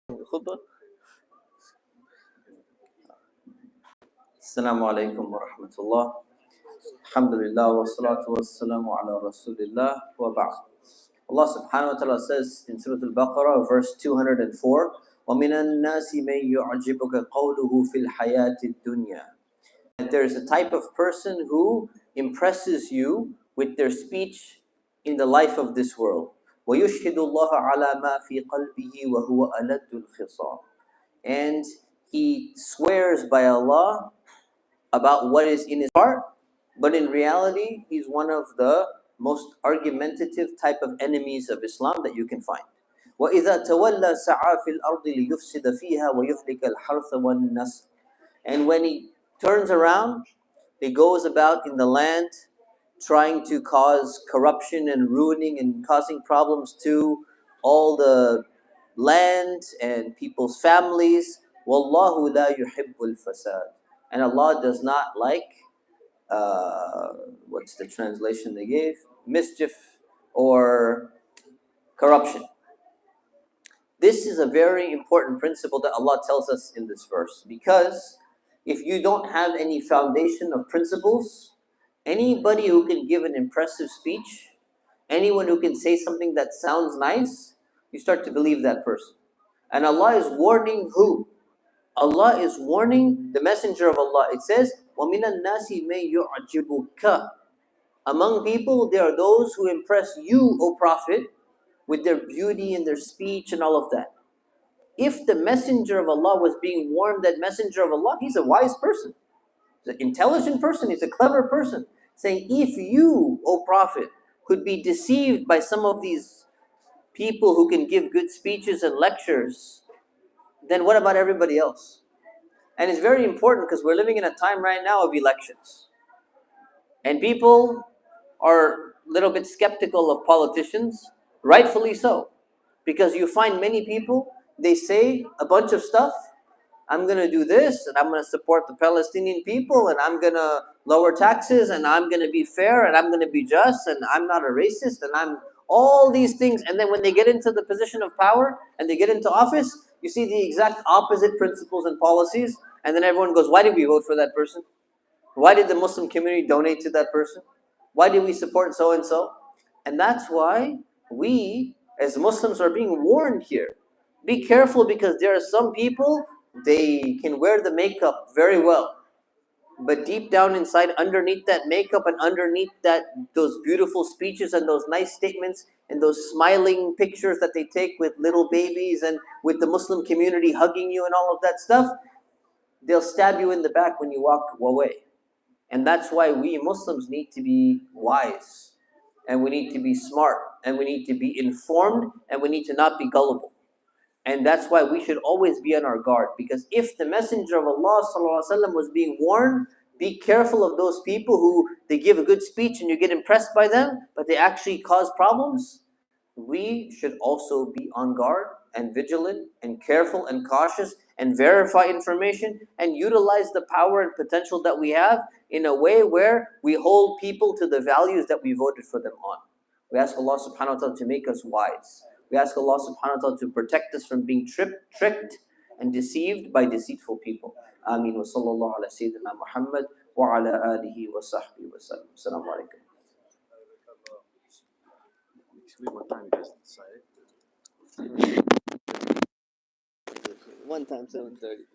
الخطبة. السلام عليكم ورحمة الله. الحمد لله والصلاة والسلام على رسول الله وبعد. Allah subhanahu wa ta'ala says in Surah Al-Baqarah, verse 204, وَمِنَ النَّاسِ مَنْ يُعْجِبُكَ قَوْلُهُ فِي الْحَيَاةِ الدُّنْيَا. There is a type of person who impresses you with their speech in the life of this world. وَيُشْهِدُ اللَّهَ عَلَى مَا فِي قَلْبِهِ وَهُوَ أَلَدُّ الْخِصَامِ. And he swears by Allah about what is in his heart, but in reality, he's one of the most argumentative type of enemies of Islam that you can find. وَإِذَا تَوَلَّى سَعَى فِي الْأَرْضِ لِيُفْسِدَ فِيهَا وَيُهْلِكَ الْحَرْثَ وَالنَّسْلَ. And when he turns around, he goes about in the land trying to cause corruption and ruining and causing problems to all the land and people's families. وَاللَّهُ لَا يُحِبُّ الْفَسَادِ. And Allah does not like, what's the translation they gave? Mischief or corruption. This is a very important principle that Allah tells us in this verse, because if you don't have any foundation of principles, anybody who can give an impressive speech, anyone who can say something that sounds nice, you start to believe that person. And Allah is warning who? Allah is warning the Messenger of Allah. It says, وَمِنَ النَّاسِ مَن يُعْجِبُكَ. Among people, there are those who impress you, O Prophet, with their beauty and their speech and all of that. If the Messenger of Allah was being warned, that Messenger of Allah, he's a wise person. He's an intelligent person. He's a clever person. Saying, if you, O Prophet, could be deceived by some of these people who can give good speeches and lectures, then what about everybody else? And it's very important because we're living in a time right now of elections. And people are a little bit skeptical of politicians, rightfully so. Because you find many people, they say a bunch of stuff. I'm going to do this, and I'm going to support the Palestinian people, and I'm going to lower taxes, and I'm going to be fair, and I'm going to be just, and I'm not a racist, and I'm all these things. And then when they get into the position of power and they get into office, you see the exact opposite principles and policies, and then everyone goes, why did we vote for that person? Why did the Muslim community donate to that person? Why did we support so-and-so? And that's why we, as Muslims, are being warned here. Be careful, because there are some people, they can wear the makeup very well, but deep down inside, underneath that makeup and underneath that, those beautiful speeches and those nice statements and those smiling pictures that they take with little babies and with the Muslim community hugging you and all of that stuff, they'll stab you in the back when you walk away. And that's why we Muslims need to be wise, and we need to be smart, and we need to be informed, and we need to not be gullible. And that's why we should always be on our guard. Because if the Messenger of Allah ﷺ was being warned, be careful of those people who they give a good speech and you get impressed by them, but they actually cause problems. We should also be on guard and vigilant and careful and cautious and verify information and utilize the power and potential that we have in a way where we hold people to the values that we voted for them on. We ask Allah subhanahu wa ta'ala to make us wise. We ask Allah subhanahu wa ta'ala to protect us from being tricked and deceived by deceitful people. Ameen wa sallallahu ala sayyidina Muhammad wa ala alihi wa sahbihi wa sallam. Assalamu alaikum. What time you guys decided? One time, 7:30.